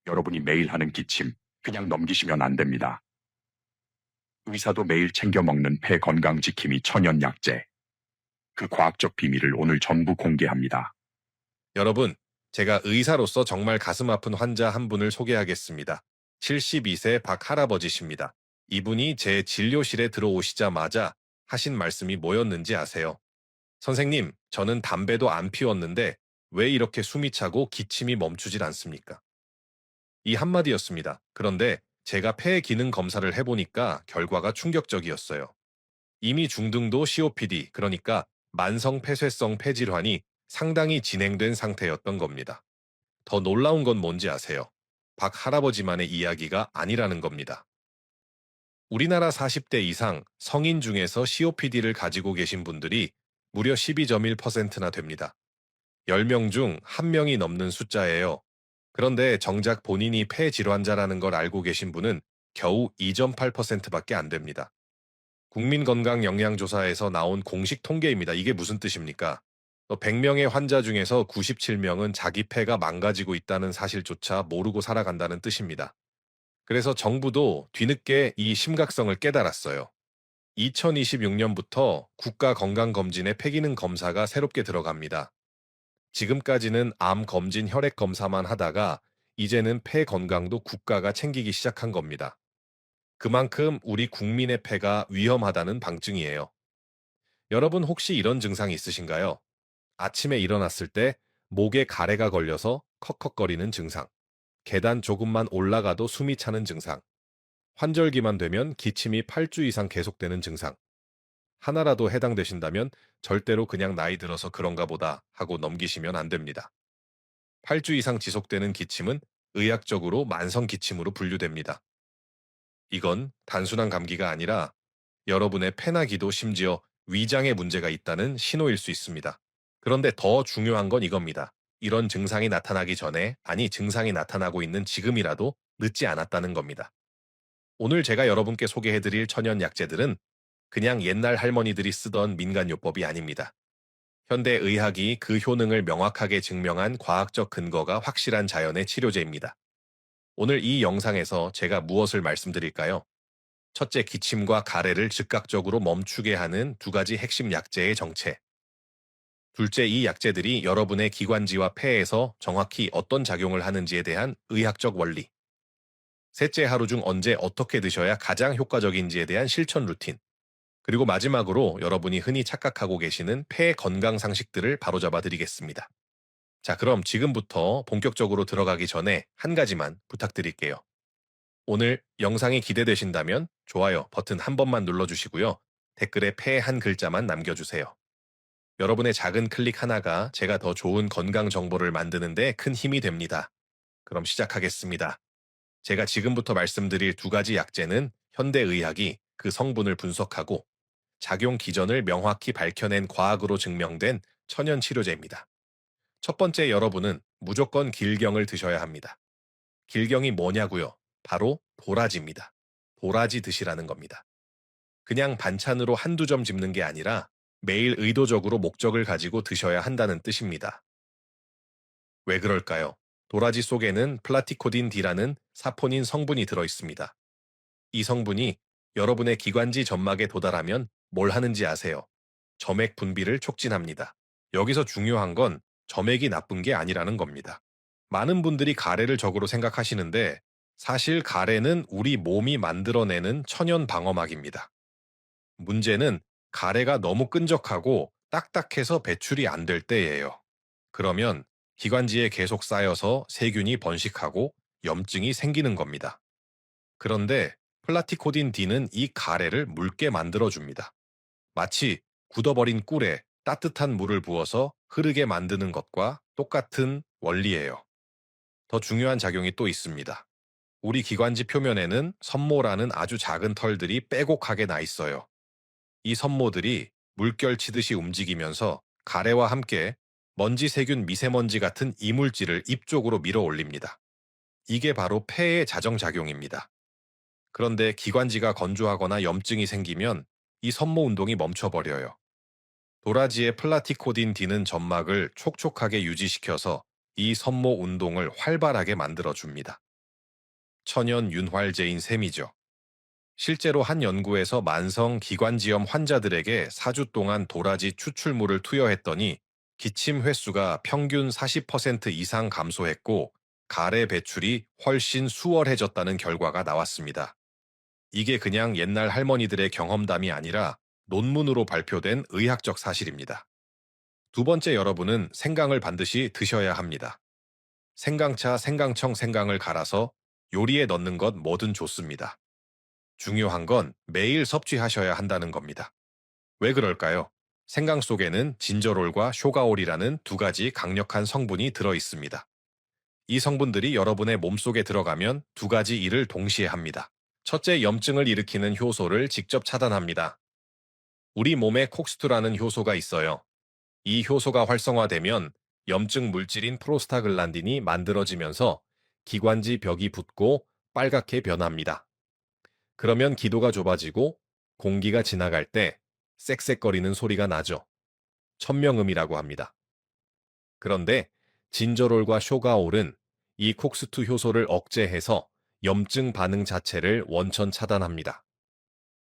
여러분이 매일 하는 기침, 그냥 넘기시면 안 됩니다. 의사도 매일 챙겨 먹는 폐 건강 지킴이 천연 약재. 그 과학적 비밀을 오늘 전부 공개합니다. 여러분, 제가 의사로서 정말 가슴 아픈 환자 한 분을 소개하겠습니다. 72세 박 할아버지십니다. 이분이 제 진료실에 들어오시자마자 하신 말씀이 뭐였는지 아세요? 선생님, 저는 담배도 안 피웠는데 왜 이렇게 숨이 차고 기침이 멈추질 않습니까? 이 한마디였습니다. 그런데 제가 폐 기능 검사를 해보니까 결과가 충격적이었어요. 이미 중등도 COPD, 그러니까 만성 폐쇄성 폐질환이 상당히 진행된 상태였던 겁니다. 더 놀라운 건 뭔지 아세요? 박 할아버지만의 이야기가 아니라는 겁니다. 우리나라 40대 이상 성인 중에서 COPD를 가지고 계신 분들이 무려 12.1%나 됩니다. 10명 중 1명이 넘는 숫자예요. 그런데 정작 본인이 폐질환자라는 걸 알고 계신 분은 겨우 2.8%밖에 안 됩니다. 국민건강영양조사에서 나온 공식 통계입니다. 이게 무슨 뜻입니까? 100명의 환자 중에서 97명은 자기 폐가 망가지고 있다는 사실조차 모르고 살아간다는 뜻입니다. 그래서 정부도 뒤늦게 이 심각성을 깨달았어요. 2026년부터 국가건강검진에 폐기능 검사가 새롭게 들어갑니다. 지금까지는 암 검진, 혈액 검사만 하다가 이제는 폐 건강도 국가가 챙기기 시작한 겁니다. 그만큼 우리 국민의 폐가 위험하다는 방증이에요. 여러분 혹시 이런 증상이 있으신가요? 아침에 일어났을 때 목에 가래가 걸려서 컥컥거리는 증상, 계단 조금만 올라가도 숨이 차는 증상, 환절기만 되면 기침이 8주 이상 계속되는 증상. 하나라도 해당되신다면 절대로 그냥 나이 들어서 그런가 보다 하고 넘기시면 안 됩니다. 8주 이상 지속되는 기침은 의학적으로 만성 기침으로 분류됩니다. 이건 단순한 감기가 아니라 여러분의 폐나 기도 심지어 위장에 문제가 있다는 신호일 수 있습니다. 그런데 더 중요한 건 이겁니다. 이런 증상이 나타나기 전에, 아니 증상이 나타나고 있는 지금이라도 늦지 않았다는 겁니다. 오늘 제가 여러분께 소개해드릴 천연 약재들은 그냥 옛날 할머니들이 쓰던 민간요법이 아닙니다. 현대 의학이 그 효능을 명확하게 증명한 과학적 근거가 확실한 자연의 치료제입니다. 오늘 이 영상에서 제가 무엇을 말씀드릴까요? 첫째, 기침과 가래를 즉각적으로 멈추게 하는 두 가지 핵심 약재의 정체. 둘째, 이 약재들이 여러분의 기관지와 폐에서 정확히 어떤 작용을 하는지에 대한 의학적 원리. 셋째, 하루 중 언제 어떻게 드셔야 가장 효과적인지에 대한 실천 루틴. 그리고 마지막으로 여러분이 흔히 착각하고 계시는 폐 건강 상식들을 바로잡아 드리겠습니다. 자, 그럼 지금부터 본격적으로 들어가기 전에 한 가지만 부탁드릴게요. 오늘 영상이 기대되신다면 좋아요 버튼 한 번만 눌러주시고요. 댓글에 폐 한 글자만 남겨주세요. 여러분의 작은 클릭 하나가 제가 더 좋은 건강 정보를 만드는데 큰 힘이 됩니다. 그럼 시작하겠습니다. 제가 지금부터 말씀드릴 두 가지 약재는 현대의학이 그 성분을 분석하고 작용 기전을 명확히 밝혀낸 과학으로 증명된 천연 치료제입니다. 첫 번째, 여러분은 무조건 길경을 드셔야 합니다. 길경이 뭐냐고요? 바로 도라지입니다. 도라지 드시라는 겁니다. 그냥 반찬으로 한두 점 집는 게 아니라 매일 의도적으로 목적을 가지고 드셔야 한다는 뜻입니다. 왜 그럴까요? 도라지 속에는 플라티코딘 D라는 사포닌 성분이 들어있습니다. 이 성분이 여러분의 기관지 점막에 도달하면 뭘 하는지 아세요? 점액 분비를 촉진합니다. 여기서 중요한 건 점액이 나쁜 게 아니라는 겁니다. 많은 분들이 가래를 적으로 생각하시는데 사실 가래는 우리 몸이 만들어내는 천연 방어막입니다. 문제는 가래가 너무 끈적하고 딱딱해서 배출이 안 될 때예요. 그러면 기관지에 계속 쌓여서 세균이 번식하고 염증이 생기는 겁니다. 그런데 플라티코딘 D는 이 가래를 묽게 만들어줍니다. 마치 굳어버린 꿀에 따뜻한 물을 부어서 흐르게 만드는 것과 똑같은 원리예요. 더 중요한 작용이 또 있습니다. 우리 기관지 표면에는 섬모라는 아주 작은 털들이 빼곡하게 나 있어요. 이 섬모들이 물결 치듯이 움직이면서 가래와 함께 먼지, 세균, 미세먼지 같은 이물질을 입 쪽으로 밀어 올립니다. 이게 바로 폐의 자정작용입니다. 그런데 기관지가 건조하거나 염증이 생기면 이 섬모 운동이 멈춰버려요. 도라지의 플라티코딘 D는 점막을 촉촉하게 유지시켜서 이 섬모 운동을 활발하게 만들어줍니다. 천연 윤활제인 셈이죠. 실제로 한 연구에서 만성 기관지염 환자들에게 4주 동안 도라지 추출물을 투여했더니 기침 횟수가 평균 40% 이상 감소했고 가래 배출이 훨씬 수월해졌다는 결과가 나왔습니다. 이게 그냥 옛날 할머니들의 경험담이 아니라 논문으로 발표된 의학적 사실입니다. 두 번째, 여러분은 생강을 반드시 드셔야 합니다. 생강차, 생강청, 생강을 갈아서 요리에 넣는 것 뭐든 좋습니다. 중요한 건 매일 섭취하셔야 한다는 겁니다. 왜 그럴까요? 생강 속에는 진저롤과 쇼가올이라는 두 가지 강력한 성분이 들어 있습니다. 이 성분들이 여러분의 몸속에 들어가면 두 가지 일을 동시에 합니다. 첫째, 염증을 일으키는 효소를 직접 차단합니다. 우리 몸에 콕스투라는 효소가 있어요. 이 효소가 활성화되면 염증 물질인 프로스타글란딘이 만들어지면서 기관지 벽이 붓고 빨갛게 변합니다. 그러면 기도가 좁아지고 공기가 지나갈 때 쌕쌕거리는 소리가 나죠. 천명음이라고 합니다. 그런데 진저롤과 쇼가올은 이 콕스투 효소를 억제해서 염증 반응 자체를 원천 차단합니다.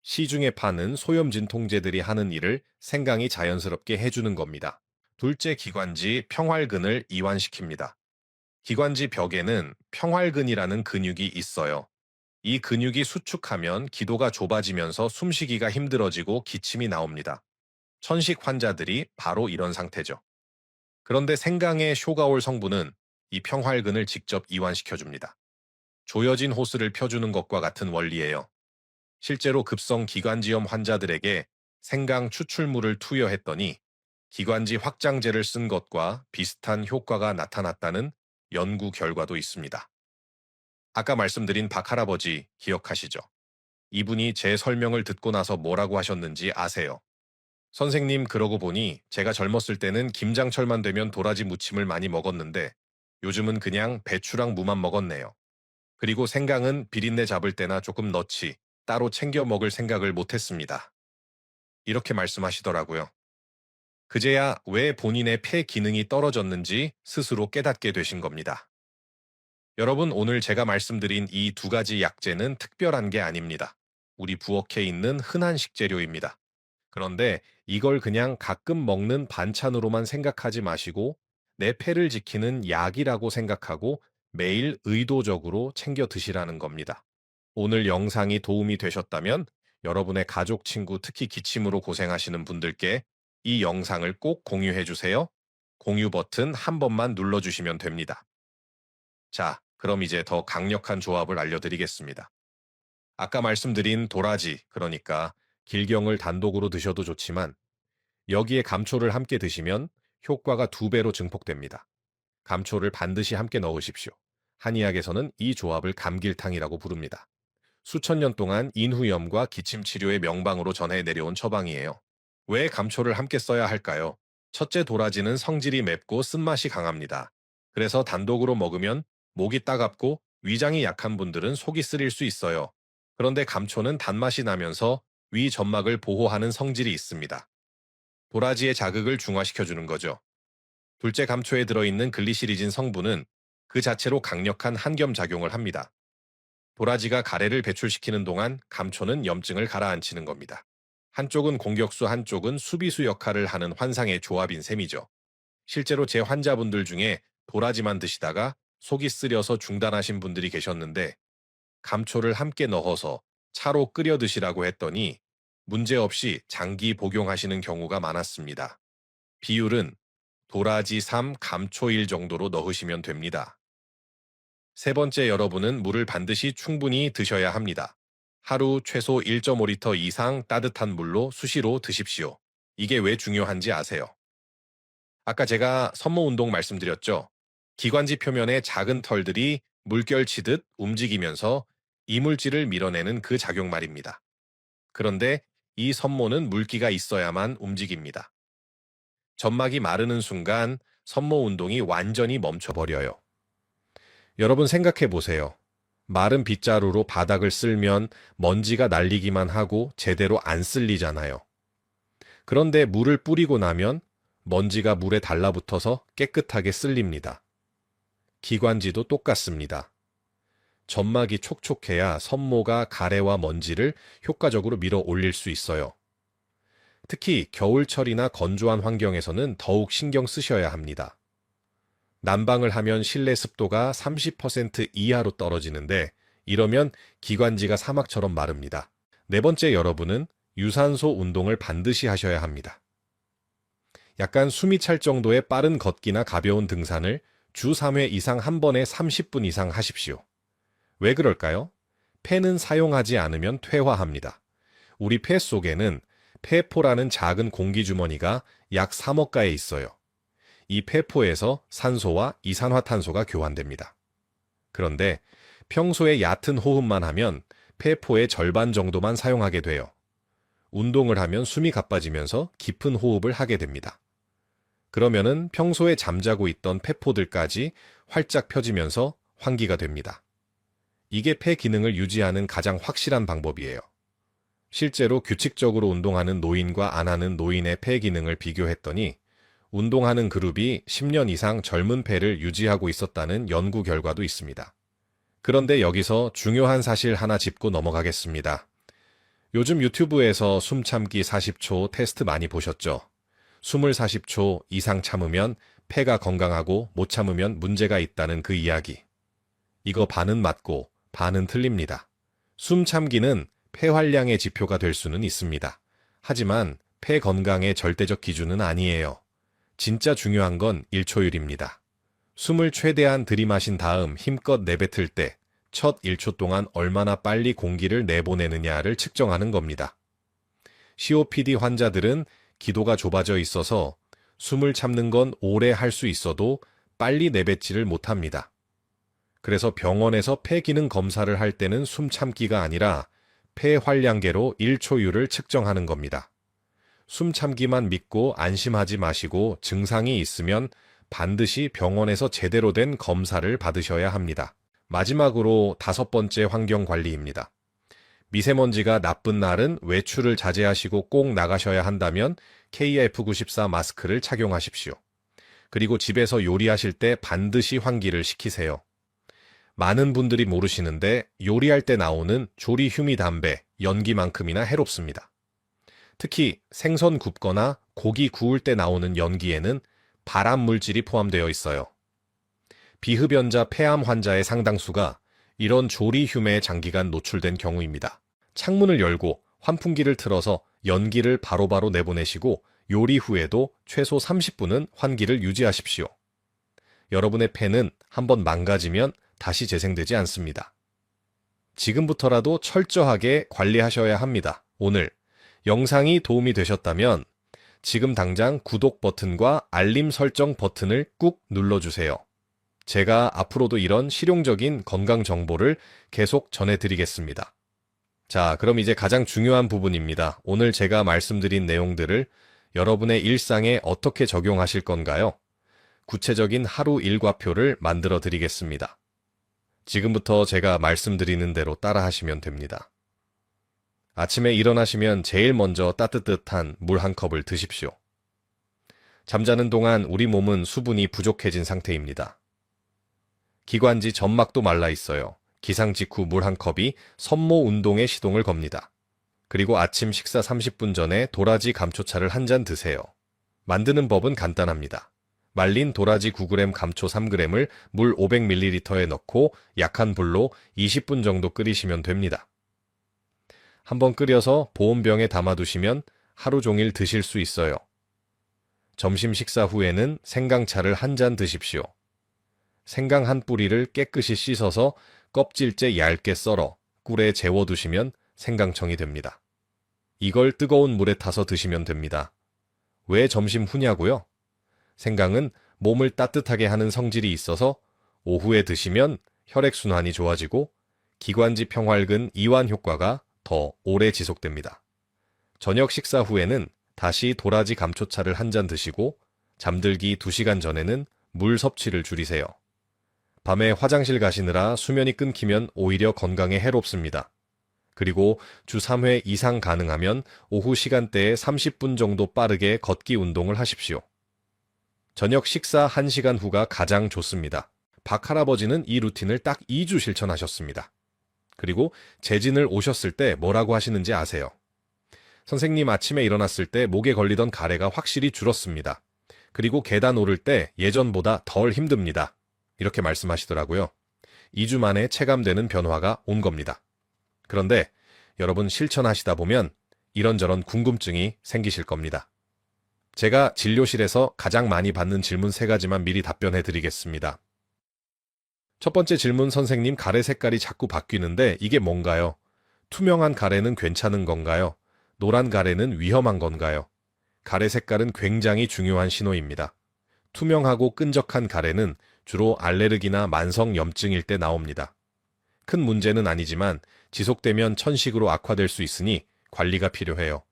시중에 파는 소염 진통제들이 하는 일을 생강이 자연스럽게 해주는 겁니다. 둘째, 기관지 평활근을 이완시킵니다. 기관지 벽에는 평활근이라는 근육이 있어요. 이 근육이 수축하면 기도가 좁아지면서 숨쉬기가 힘들어지고 기침이 나옵니다. 천식 환자들이 바로 이런 상태죠. 그런데 생강의 쇼가올 성분은 이 평활근을 직접 이완시켜줍니다. 조여진 호스를 펴주는 것과 같은 원리예요. 실제로 급성 기관지염 환자들에게 생강 추출물을 투여했더니 기관지 확장제를 쓴 것과 비슷한 효과가 나타났다는 연구 결과도 있습니다. 아까 말씀드린 박할아버지 기억하시죠? 이분이 제 설명을 듣고 나서 뭐라고 하셨는지 아세요? 선생님, 그러고 보니 제가 젊었을 때는 김장철만 되면 도라지 무침을 많이 먹었는데 요즘은 그냥 배추랑 무만 먹었네요. 그리고 생강은 비린내 잡을 때나 조금 넣지 따로 챙겨 먹을 생각을 못했습니다. 이렇게 말씀하시더라고요. 그제야 왜 본인의 폐 기능이 떨어졌는지 스스로 깨닫게 되신 겁니다. 여러분, 오늘 제가 말씀드린 이 두 가지 약재는 특별한 게 아닙니다. 우리 부엌에 있는 흔한 식재료입니다. 그런데 이걸 그냥 가끔 먹는 반찬으로만 생각하지 마시고 내 폐를 지키는 약이라고 생각하고 매일 의도적으로 챙겨 드시라는 겁니다. 오늘 영상이 도움이 되셨다면 여러분의 가족, 친구, 특히 기침으로 고생하시는 분들께 이 영상을 꼭 공유해 주세요. 공유 버튼 한 번만 눌러주시면 됩니다. 자, 그럼 이제 더 강력한 조합을 알려드리겠습니다. 아까 말씀드린 도라지, 그러니까 길경을 단독으로 드셔도 좋지만 여기에 감초를 함께 드시면 효과가 2배로 증폭됩니다. 감초를 반드시 함께 넣으십시오. 한의학에서는 이 조합을 감길탕이라고 부릅니다. 수천 년 동안 인후염과 기침 치료의 명방으로 전해 내려온 처방이에요. 왜 감초를 함께 써야 할까요? 첫째, 도라지는 성질이 맵고 쓴맛이 강합니다. 그래서 단독으로 먹으면 목이 따갑고 위장이 약한 분들은 속이 쓰릴 수 있어요. 그런데 감초는 단맛이 나면서 위 점막을 보호하는 성질이 있습니다. 도라지의 자극을 중화시켜주는 거죠. 둘째, 감초에 들어있는 글리시리진 성분은 그 자체로 강력한 항염 작용을 합니다. 도라지가 가래를 배출시키는 동안 감초는 염증을 가라앉히는 겁니다. 한쪽은 공격수, 한쪽은 수비수 역할을 하는 환상의 조합인 셈이죠. 실제로 제 환자분들 중에 도라지만 드시다가 속이 쓰려서 중단하신 분들이 계셨는데 감초를 함께 넣어서 차로 끓여 드시라고 했더니 문제없이 장기 복용하시는 경우가 많았습니다. 비율은 도라지 3, 감초 1 정도로 넣으시면 됩니다. 세 번째, 여러분은 물을 반드시 충분히 드셔야 합니다. 하루 최소 1.5리터 이상 따뜻한 물로 수시로 드십시오. 이게 왜 중요한지 아세요? 아까 제가 섬모 운동 말씀드렸죠? 기관지 표면의 작은 털들이 물결 치듯 움직이면서 이물질을 밀어내는 그 작용 말입니다. 그런데 이 섬모는 물기가 있어야만 움직입니다. 점막이 마르는 순간 섬모 운동이 완전히 멈춰버려요. 여러분 생각해 보세요. 마른 빗자루로 바닥을 쓸면 먼지가 날리기만 하고 제대로 안 쓸리잖아요. 그런데 물을 뿌리고 나면 먼지가 물에 달라붙어서 깨끗하게 쓸립니다. 기관지도 똑같습니다. 점막이 촉촉해야 섬모가 가래와 먼지를 효과적으로 밀어 올릴 수 있어요. 특히 겨울철이나 건조한 환경에서는 더욱 신경 쓰셔야 합니다. 난방을 하면 실내 습도가 30% 이하로 떨어지는데 이러면 기관지가 사막처럼 마릅니다. 네 번째, 여러분은 유산소 운동을 반드시 하셔야 합니다. 약간 숨이 찰 정도의 빠른 걷기나 가벼운 등산을 주 3회 이상 한 번에 30분 이상 하십시오. 왜 그럴까요? 폐는 사용하지 않으면 퇴화합니다. 우리 폐 속에는 폐포라는 작은 공기주머니가 약 3억 가에 있어요. 이 폐포에서 산소와 이산화탄소가 교환됩니다. 그런데 평소에 얕은 호흡만 하면 폐포의 절반 정도만 사용하게 돼요. 운동을 하면 숨이 가빠지면서 깊은 호흡을 하게 됩니다. 그러면은 평소에 잠자고 있던 폐포들까지 활짝 펴지면서 환기가 됩니다. 이게 폐 기능을 유지하는 가장 확실한 방법이에요. 실제로 규칙적으로 운동하는 노인과 안 하는 노인의 폐 기능을 비교했더니 운동하는 그룹이 10년 이상 젊은 폐를 유지하고 있었다는 연구 결과도 있습니다. 그런데 여기서 중요한 사실 하나 짚고 넘어가겠습니다. 요즘 유튜브에서 숨 참기 40초 테스트 많이 보셨죠? 숨을 40초 이상 참으면 폐가 건강하고 못 참으면 문제가 있다는 그 이야기. 이거 반은 맞고 반은 틀립니다. 숨 참기는 폐 활량의 지표가 될 수는 있습니다. 하지만 폐 건강의 절대적 기준은 아니에요. 진짜 중요한 건 1초율입니다. 숨을 최대한 들이마신 다음 힘껏 내뱉을 때 첫 1초 동안 얼마나 빨리 공기를 내보내느냐를 측정하는 겁니다. COPD 환자들은 기도가 좁아져 있어서 숨을 참는 건 오래 할 수 있어도 빨리 내뱉지를 못합니다. 그래서 병원에서 폐 기능 검사를 할 때는 숨 참기가 아니라 폐 활량계로 1초율을 측정하는 겁니다. 숨 참기만 믿고 안심하지 마시고 증상이 있으면 반드시 병원에서 제대로 된 검사를 받으셔야 합니다. 마지막으로 5번째 환경관리입니다. 미세먼지가 나쁜 날은 외출을 자제하시고 꼭 나가셔야 한다면 KF94 마스크를 착용하십시오. 그리고 집에서 요리하실 때 반드시 환기를 시키세요. 많은 분들이 모르시는데 요리할 때 나오는 조리 휴미 담배, 연기만큼이나 해롭습니다. 특히 생선 굽거나 고기 구울 때 나오는 연기에는 발암 물질이 포함되어 있어요. 비흡연자 폐암 환자의 상당수가 이런 조리 휴매에 장기간 노출된 경우입니다. 창문을 열고 환풍기를 틀어서 연기를 바로바로 내보내시고 요리 후에도 최소 30분은 환기를 유지하십시오. 여러분의 폐는 한번 망가지면 다시 재생되지 않습니다. 지금부터라도 철저하게 관리하셔야 합니다. 오늘 영상이 도움이 되셨다면 지금 당장 구독 버튼과 알림 설정 버튼을 꾹 눌러주세요. 제가 앞으로도 이런 실용적인 건강 정보를 계속 전해드리겠습니다. 자, 그럼 이제 가장 중요한 부분입니다. 오늘 제가 말씀드린 내용들을 여러분의 일상에 어떻게 적용하실 건가요? 구체적인 하루 일과표를 만들어 드리겠습니다. 지금부터 제가 말씀드리는 대로 따라하시면 됩니다. 아침에 일어나시면 제일 먼저 따뜻한 물 한 컵을 드십시오. 잠자는 동안 우리 몸은 수분이 부족해진 상태입니다. 기관지 점막도 말라 있어요. 기상 직후 물 한 컵이 섬모 운동에 시동을 겁니다. 그리고 아침 식사 30분 전에 도라지 감초차를 한 잔 드세요. 만드는 법은 간단합니다. 말린 도라지 9g 감초 3g을 물 500ml에 넣고 약한 불로 20분 정도 끓이시면 됩니다. 한번 끓여서 보온병에 담아두시면 하루 종일 드실 수 있어요. 점심 식사 후에는 생강차를 한 잔 드십시오. 생강 한 뿌리를 깨끗이 씻어서 껍질째 얇게 썰어 꿀에 재워두시면 생강청이 됩니다. 이걸 뜨거운 물에 타서 드시면 됩니다. 왜 점심 후냐고요? 생강은 몸을 따뜻하게 하는 성질이 있어서 오후에 드시면 혈액순환이 좋아지고 기관지 평활근 이완 효과가 더 오래 지속됩니다. 저녁 식사 후에는 다시 도라지 감초차를 한 잔 드시고 잠들기 2시간 전에는 물 섭취를 줄이세요. 밤에 화장실 가시느라 수면이 끊기면 오히려 건강에 해롭습니다. 그리고 주 3회 이상 가능하면 오후 시간대에 30분 정도 빠르게 걷기 운동을 하십시오. 저녁 식사 1시간 후가 가장 좋습니다. 박 할아버지는 이 루틴을 딱 2주 실천하셨습니다. 그리고 재진을 오셨을 때 뭐라고 하시는지 아세요? 선생님, 아침에 일어났을 때 목에 걸리던 가래가 확실히 줄었습니다. 그리고 계단 오를 때 예전보다 덜 힘듭니다. 이렇게 말씀하시더라고요. 2주 만에 체감되는 변화가 온 겁니다. 그런데 여러분, 실천하시다 보면 이런저런 궁금증이 생기실 겁니다. 제가 진료실에서 가장 많이 받는 질문 3가지만 미리 답변해 드리겠습니다. 첫 번째 질문, 선생님, 가래 색깔이 자꾸 바뀌는데 이게 뭔가요? 투명한 가래는 괜찮은 건가요? 노란 가래는 위험한 건가요? 가래 색깔은 굉장히 중요한 신호입니다. 투명하고 끈적한 가래는 주로 알레르기나 만성 염증일 때 나옵니다. 큰 문제는 아니지만 지속되면 천식으로 악화될 수 있으니 관리가 필요해요.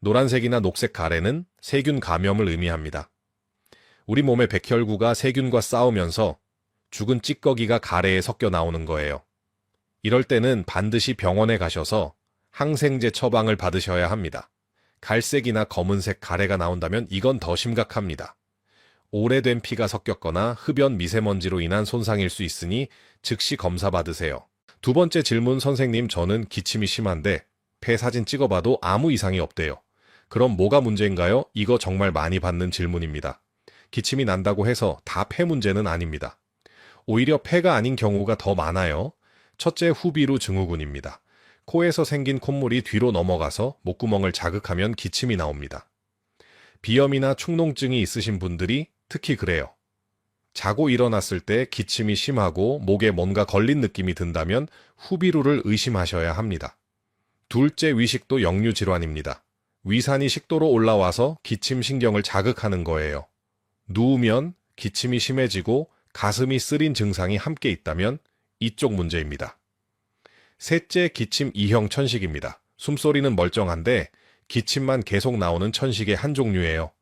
노란색이나 녹색 가래는 세균 감염을 의미합니다. 우리 몸의 백혈구가 세균과 싸우면서 죽은 찌꺼기가 가래에 섞여 나오는 거예요. 이럴 때는 반드시 병원에 가셔서 항생제 처방을 받으셔야 합니다. 갈색이나 검은색 가래가 나온다면 이건 더 심각합니다. 오래된 피가 섞였거나 흡연 미세먼지로 인한 손상일 수 있으니 즉시 검사 받으세요. 두 번째 질문, 선생님, 저는 기침이 심한데 폐 사진 찍어봐도 아무 이상이 없대요. 그럼 뭐가 문제인가요? 이거 정말 많이 받는 질문입니다. 기침이 난다고 해서 다 폐 문제는 아닙니다. 오히려 폐가 아닌 경우가 더 많아요. 첫째, 후비루 증후군입니다. 코에서 생긴 콧물이 뒤로 넘어가서 목구멍을 자극하면 기침이 나옵니다. 비염이나 축농증이 있으신 분들이 특히 그래요. 자고 일어났을 때 기침이 심하고 목에 뭔가 걸린 느낌이 든다면 후비루를 의심하셔야 합니다. 둘째, 위식도 역류질환입니다. 위산이 식도로 올라와서 기침 신경을 자극하는 거예요. 누우면 기침이 심해지고 가슴이 쓰린 증상이 함께 있다면 이쪽 문제입니다. 셋째, 기침 이형 천식입니다. 숨소리는 멀쩡한데 기침만 계속 나오는 천식의 한 종류예요.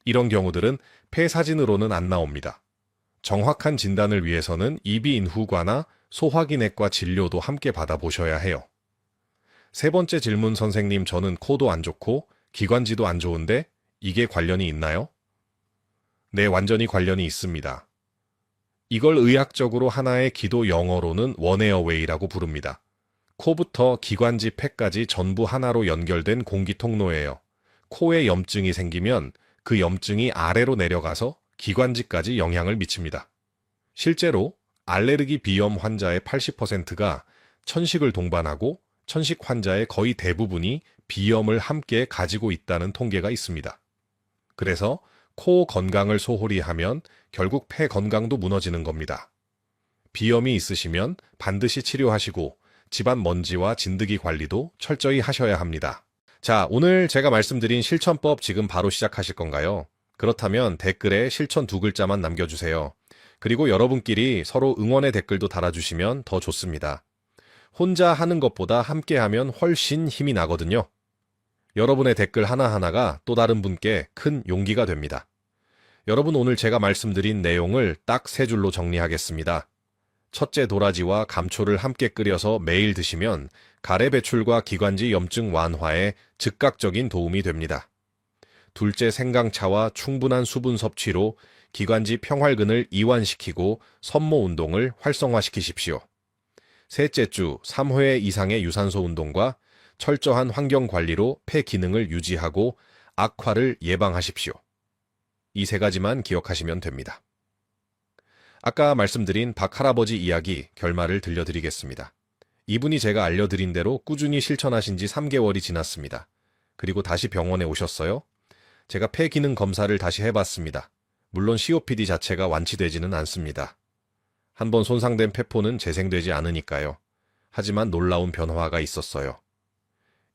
이런 경우들은 폐 사진으로는 안 나옵니다. 정확한 진단을 위해서는 이비인후과나 소화기내과 진료도 함께 받아보셔야 해요. 세 번째 질문, 선생님, 저는 코도 안 좋고 기관지도 안 좋은데 이게 관련이 있나요? 네, 완전히 관련이 있습니다. 이걸 의학적으로 하나의 기도 영어로는 원에어웨이라고 부릅니다. 코부터 기관지, 폐까지 전부 하나로 연결된 공기 통로예요. 코에 염증이 생기면 그 염증이 아래로 내려가서 기관지까지 영향을 미칩니다. 실제로 알레르기 비염 환자의 80%가 천식을 동반하고 천식 환자의 거의 대부분이 비염을 함께 가지고 있다는 통계가 있습니다. 그래서 코 건강을 소홀히 하면 결국 폐 건강도 무너지는 겁니다. 비염이 있으시면 반드시 치료하시고 집안 먼지와 진드기 관리도 철저히 하셔야 합니다. 자, 오늘 제가 말씀드린 실천법 지금 바로 시작하실 건가요? 그렇다면 댓글에 실천 2글자만 남겨주세요. 그리고 여러분끼리 서로 응원의 댓글도 달아주시면 더 좋습니다. 혼자 하는 것보다 함께하면 훨씬 힘이 나거든요. 여러분의 댓글 하나하나가 또 다른 분께 큰 용기가 됩니다. 여러분, 오늘 제가 말씀드린 내용을 딱 3줄로 정리하겠습니다. 첫째, 도라지와 감초를 함께 끓여서 매일 드시면 가래 배출과 기관지 염증 완화에 즉각적인 도움이 됩니다. 둘째, 생강차와 충분한 수분 섭취로 기관지 평활근을 이완시키고 섬모 운동을 활성화시키십시오. 셋째 주 3회 이상의 유산소 운동과 철저한 환경 관리로 폐 기능을 유지하고 악화를 예방하십시오. 이 3가지만 기억하시면 됩니다. 아까 말씀드린 박 할아버지 이야기 결말을 들려드리겠습니다. 이분이 제가 알려드린 대로 꾸준히 실천하신 지 3개월이 지났습니다. 그리고 다시 병원에 오셨어요. 제가 폐 기능 검사를 다시 해봤습니다. 물론 COPD 자체가 완치되지는 않습니다. 한번 손상된 폐포는 재생되지 않으니까요. 하지만 놀라운 변화가 있었어요.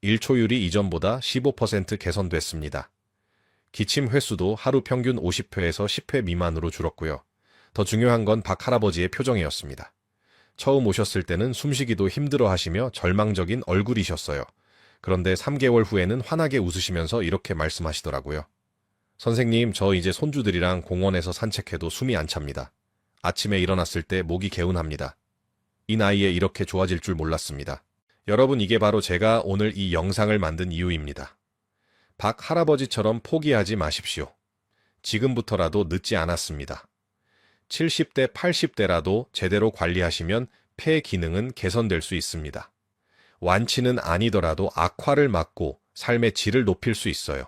일초율이 이전보다 15% 개선됐습니다. 기침 횟수도 하루 평균 50회에서 10회 미만으로 줄었고요. 더 중요한 건 박 할아버지의 표정이었습니다. 처음 오셨을 때는 숨쉬기도 힘들어 하시며 절망적인 얼굴이셨어요. 그런데 3개월 후에는 환하게 웃으시면서 이렇게 말씀하시더라고요. 선생님, 저 이제 손주들이랑 공원에서 산책해도 숨이 안 찹니다. 아침에 일어났을 때 목이 개운합니다. 이 나이에 이렇게 좋아질 줄 몰랐습니다. 여러분, 이게 바로 제가 오늘 이 영상을 만든 이유입니다. 박 할아버지처럼 포기하지 마십시오. 지금부터라도 늦지 않았습니다. 70대, 80대라도 제대로 관리하시면 폐 기능은 개선될 수 있습니다. 완치는 아니더라도 악화를 막고 삶의 질을 높일 수 있어요.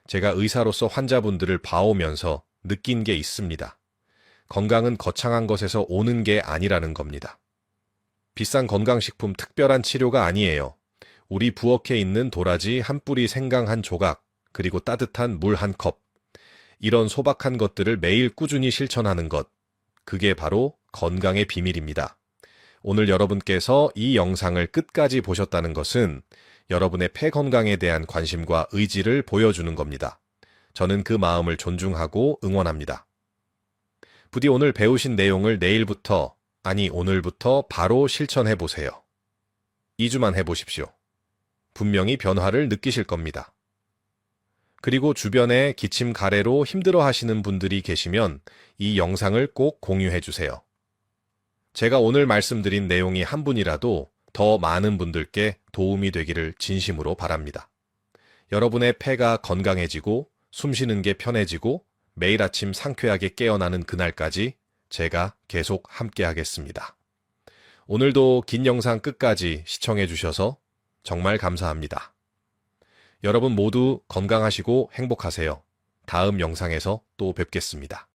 제가 의사로서 환자분들을 봐오면서 느낀 게 있습니다. 건강은 거창한 것에서 오는 게 아니라는 겁니다. 비싼 건강식품 특별한 치료가 아니에요. 우리 부엌에 있는 도라지 한 뿌리, 생강 한 조각, 그리고 따뜻한 물 한 컵. 이런 소박한 것들을 매일 꾸준히 실천하는 것. 그게 바로 건강의 비밀입니다. 오늘 여러분께서 이 영상을 끝까지 보셨다는 것은 여러분의 폐 건강에 대한 관심과 의지를 보여주는 겁니다. 저는 그 마음을 존중하고 응원합니다. 부디 오늘 배우신 내용을 내일부터, 아니 오늘부터 바로 실천해 보세요. 2주만 해보십시오. 분명히 변화를 느끼실 겁니다. 그리고 주변에 기침 가래로 힘들어 하시는 분들이 계시면 이 영상을 꼭 공유해 주세요. 제가 오늘 말씀드린 내용이 한 분이라도 더 많은 분들께 도움이 되기를 진심으로 바랍니다. 여러분의 폐가 건강해지고 숨쉬는 게 편해지고 매일 아침 상쾌하게 깨어나는 그날까지 제가 계속 함께 하겠습니다. 오늘도 긴 영상 끝까지 시청해 주셔서 정말 감사합니다. 여러분 모두 건강하시고 행복하세요. 다음 영상에서 또 뵙겠습니다.